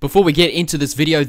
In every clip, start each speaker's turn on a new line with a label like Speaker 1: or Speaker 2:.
Speaker 1: Before we get into this video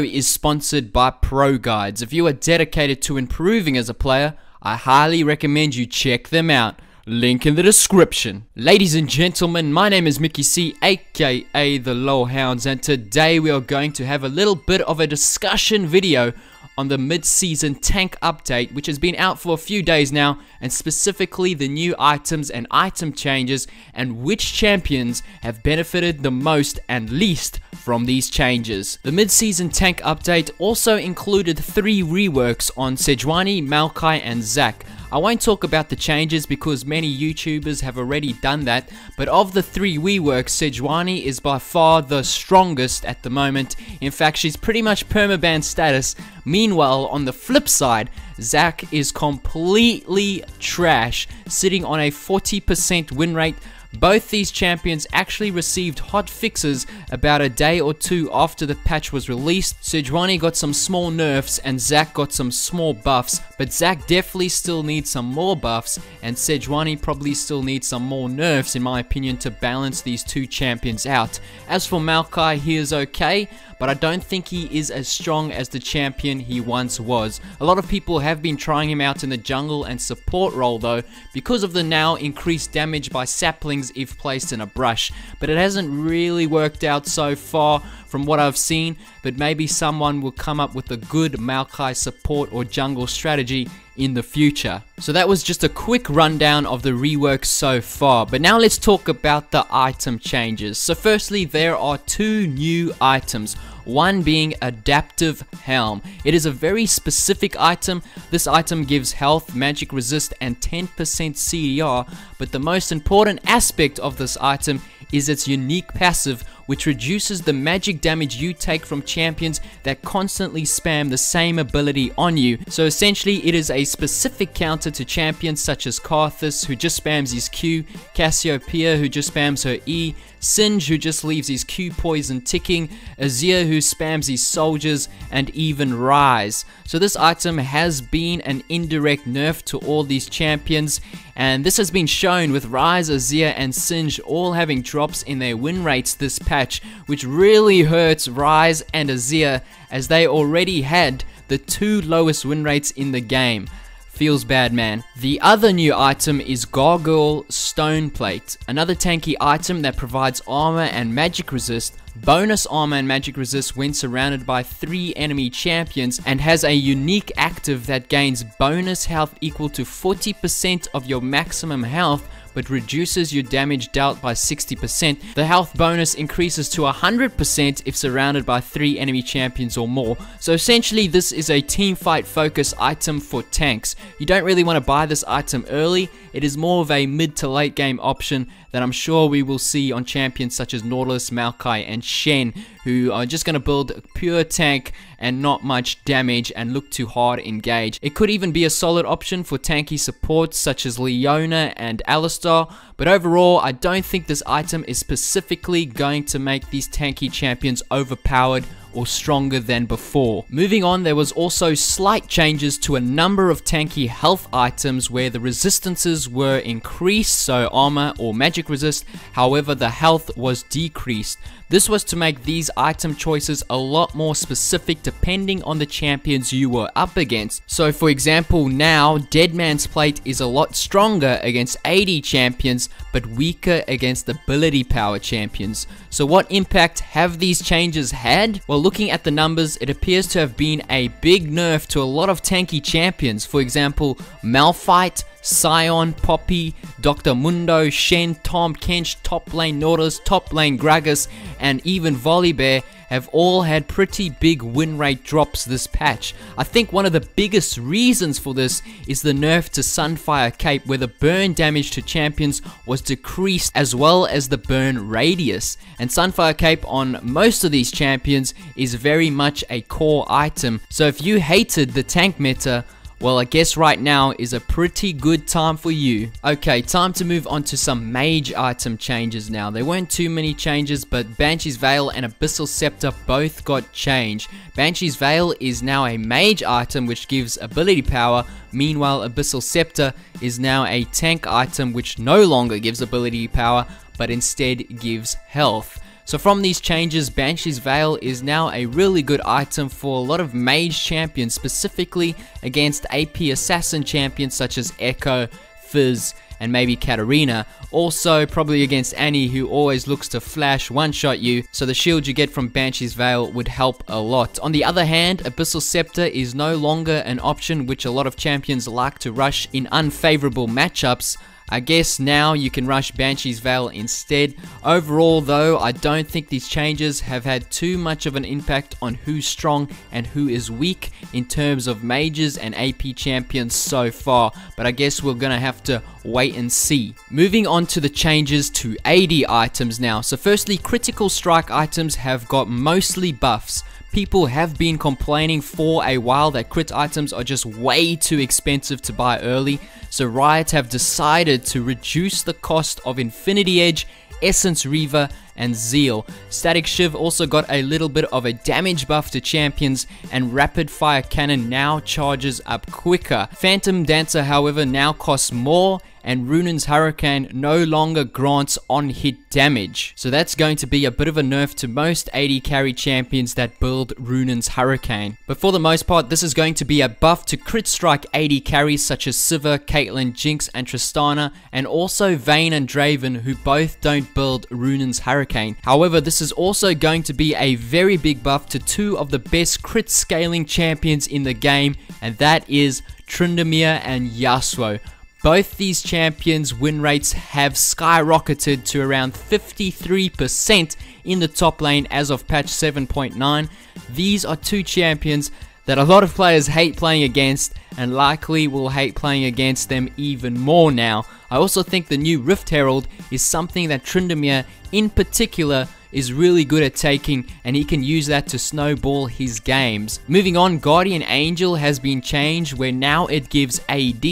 Speaker 1: is sponsored by Pro Guides. If you are dedicated to improving as a player, I highly recommend you check them out. Link in the description. Ladies and gentlemen, my name is Mickey C, aka TheLoLHounds, and today we are going to have a little bit of a discussion video on the mid-season tank update, which has been out for a few days now, and specifically the new items and item changes, and which champions have benefited the most and least from these changes. The mid-season tank update also included 3 reworks on Sejuani, Maokai, and Zac. I won't talk about the changes because many YouTubers have already done that, but of the 3 reworks, Sejuani is by far the strongest at the moment. In fact, she's pretty much permaban status. Meanwhile, on the flip side, Zac is completely trash, sitting on a 40% win rate. Both these champions actually received hot fixes about a day or 2 after the patch was released. Sejuani got some small nerfs and Zac got some small buffs, but Zac definitely still needs some more buffs, and Sejuani probably still needs some more nerfs in my opinion to balance these 2 champions out. As for Maokai, he is okay, but I don't think he is as strong as the champion he once was. A lot of people have been trying him out in the jungle and support role though, because of the now increased damage by saplings if placed in a brush, but it hasn't really worked out so far from what I've seen, but maybe someone will come up with a good Maokai support or jungle strategy in the future. So that was just a quick rundown of the rework so far, but now let's talk about the item changes. So firstly, there are 2 new items, one being Adaptive Helm. It is a very specific item. This item gives health, magic resist, and 10% CDR, but the most important aspect of this item is its unique passive, which reduces the magic damage you take from champions that constantly spam the same ability on you. So essentially it is a specific counter to champions such as Karthus, who just spams his Q, Cassiopeia, who just spams her E, Singe, who just leaves his Q poison ticking, Azir, who spams his soldiers, and even Ryze. So this item has been an indirect nerf to all these champions, and this has been shown with Ryze, Azir, and Singe all having drops in their win rates this patch, which really hurts Ryze and Azir as they already had the 2 lowest win rates in the game. Feels bad, man. The other new item is Gargoyle Stone Plate, another tanky item that provides armor and magic resist, bonus armor and magic resist when surrounded by 3 enemy champions, and has a unique active that gains bonus health equal to 40% of your maximum health, but reduces your damage dealt by 60%. The health bonus increases to 100% if surrounded by 3 enemy champions or more. So essentially this is a team fight focus item for tanks. You don't really want to buy this item early. It is more of a mid to late game option that I'm sure we will see on champions such as Nautilus, Maokai, and Shen, who are just going to build a pure tank and not much damage and look to hard engage. It could even be a solid option for tanky supports such as Leona and Alistar, but overall I don't think this item is specifically going to make these tanky champions overpowered or stronger than before. Moving on, there was also slight changes to a number of tanky health items where the resistances were increased, so armor or magic resist, however the health was decreased. This was to make these item choices a lot more specific depending on the champions you were up against. So for example, now Deadman's Plate is a lot stronger against AD champions but weaker against ability power champions. So what impact have these changes had? Well, looking at the numbers, it appears to have been a big nerf to a lot of tanky champions. For example, Malphite, Sion, Poppy, Dr. Mundo, Shen, Tom, Kench, top lane Nautilus, top lane Gragas, and even Volibear have all had pretty big win rate drops this patch. I think one of the biggest reasons for this is the nerf to Sunfire Cape, where the burn damage to champions was decreased as well as the burn radius. And Sunfire Cape on most of these champions is very much a core item. So if you hated the tank meta, well, I guess right now is a pretty good time for you. Okay, time to move on to some mage item changes now. There weren't too many changes, but Banshee's Veil and Abyssal Scepter both got changed. Banshee's Veil is now a mage item which gives ability power, meanwhile Abyssal Scepter is now a tank item which no longer gives ability power, but instead gives health. So from these changes, Banshee's Veil is now a really good item for a lot of mage champions, specifically against AP assassin champions such as Echo, Fizz, and maybe Katarina. Also probably against Annie, who always looks to flash one-shot you, so the shield you get from Banshee's Veil would help a lot. On the other hand, Abyssal Scepter is no longer an option which a lot of champions like to rush in unfavorable matchups. I guess now you can rush Banshee's Veil instead. Overall though, I don't think these changes have had too much of an impact on who's strong and who is weak in terms of mages and AP champions so far, but I guess we're gonna have to wait and see. Moving on to the changes to AD items now. So firstly, critical strike items have got mostly buffs. People have been complaining for a while that crit items are just way too expensive to buy early, so Riot have decided to reduce the cost of Infinity Edge, Essence Reaver, and Zeal. Static Shiv also got a little bit of a damage buff to champions, and Rapid Fire Cannon now charges up quicker. Phantom Dancer, however, now costs more, and Runan's Hurricane no longer grants on-hit damage. So that's going to be a bit of a nerf to most AD carry champions that build Runan's Hurricane. But for the most part, this is going to be a buff to crit strike AD carries such as Sivir, Caitlyn, Jinx, and Tristana, and also Vayne and Draven, who both don't build Runan's Hurricane. However, this is also going to be a very big buff to two of the best crit scaling champions in the game, and that is Tryndamere and Yasuo. Both these champions' win rates have skyrocketed to around 53% in the top lane as of patch 7.9. These are two champions that a lot of players hate playing against, and likely will hate playing against them even more now. I also think the new Rift Herald is something that Tryndamere in particular is really good at taking, and he can use that to snowball his games. Moving on, Guardian Angel has been changed, where now it gives AD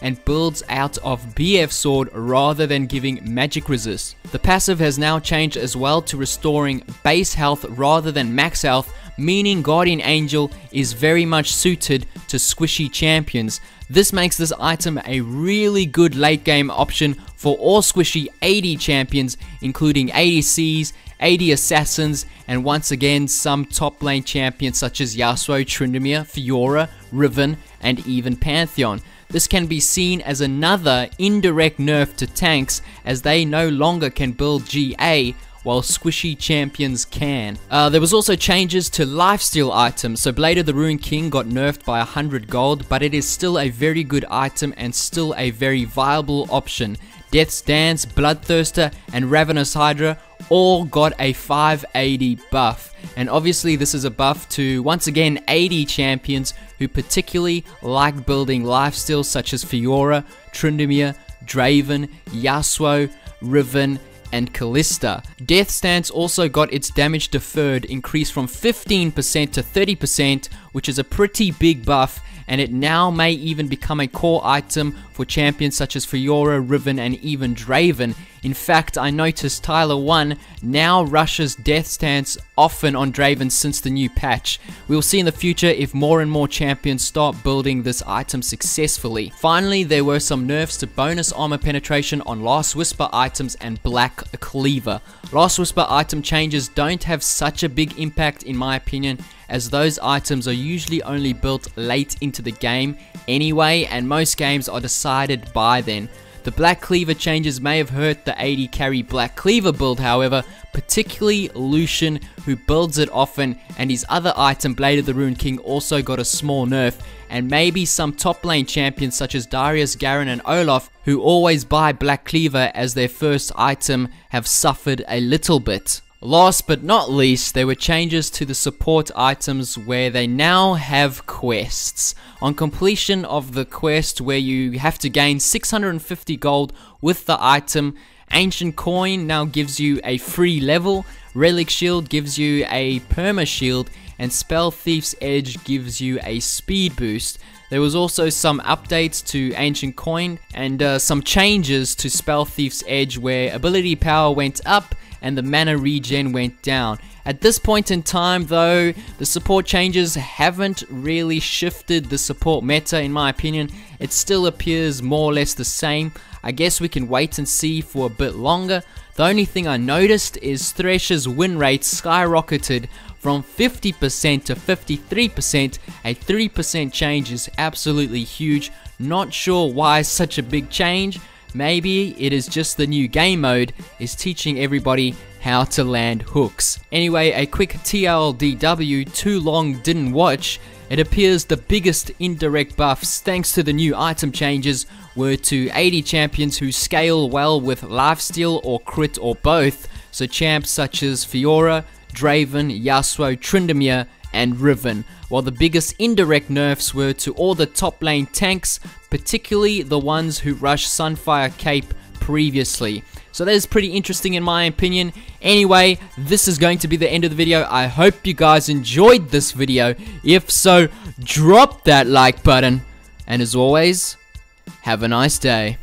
Speaker 1: and builds out of BF Sword rather than giving magic resist. The passive has now changed as well to restoring base health rather than max health, meaning Guardian Angel is very much suited to squishy champions. This makes this item a really good late game option for all squishy AD champions, including ADCs, AD assassins, and once again some top lane champions such as Yasuo, Tryndamere, Fiora, Riven, and even Pantheon. This can be seen as another indirect nerf to tanks, as they no longer can build GA while squishy champions can. There was also changes to lifesteal items. So Blade of the Ruined King got nerfed by 100 gold, but it is still a very good item and still a very viable option. Death's Dance, Bloodthirster, and Ravenous Hydra all got a 580 buff, and obviously this is a buff to once again AD champions who particularly like building lifesteals such as Fiora, Tryndamere, Draven, Yasuo, Riven, and Kalista. Death Stance also got its damage deferred increased from 15% to 30%, which is a pretty big buff, and it now may even become a core item for champions such as Fiora, Riven, and even Draven. In fact, I noticed Tyler 1 now rushes Death Stance often on Draven since the new patch. We'll see in the future if more and more champions start building this item successfully. Finally, there were some nerfs to bonus armor penetration on Last Whisper items and Black Cleaver. Last Whisper item changes don't have such a big impact in my opinion, as those items are usually only built late into the game anyway, and most games are decided by then. The Black Cleaver changes may have hurt the AD carry Black Cleaver build, however, particularly Lucian, who builds it often, and his other item Blade of the Ruined King also got a small nerf, and maybe some top lane champions such as Darius, Garen, and Olaf, who always buy Black Cleaver as their first item, have suffered a little bit. Last but not least, there were changes to the support items where they now have quests. On completion of the quest where you have to gain 650 gold with the item, Ancient Coin now gives you a free level, Relic Shield gives you a perma shield, and Spell Thief's Edge gives you a speed boost. There was also some updates to Ancient Coin and some changes to Spell Thief's Edge where ability power went up and the mana regen went down. At this point in time though, the support changes haven't really shifted the support meta in my opinion. It still appears more or less the same. I guess we can wait and see for a bit longer. The only thing I noticed is Thresh's win rate skyrocketed from 50% to 53%. A 3% change is absolutely huge. Not sure why such a big change. Maybe it is just the new game mode is teaching everybody how to land hooks. Anyway, a quick TLDW, too long didn't watch. It appears the biggest indirect buffs thanks to the new item changes were to 80 champions who scale well with lifesteal or crit or both, so champs such as Fiora, Draven, Yasuo, Tryndamere and Riven, while the biggest indirect nerfs were to all the top lane tanks, particularly the ones who rushed Sunfire Cape previously. So that is pretty interesting in my opinion. Anyway, this is going to be the end of the video. I hope you guys enjoyed this video. If so, drop that like button. And as always, have a nice day.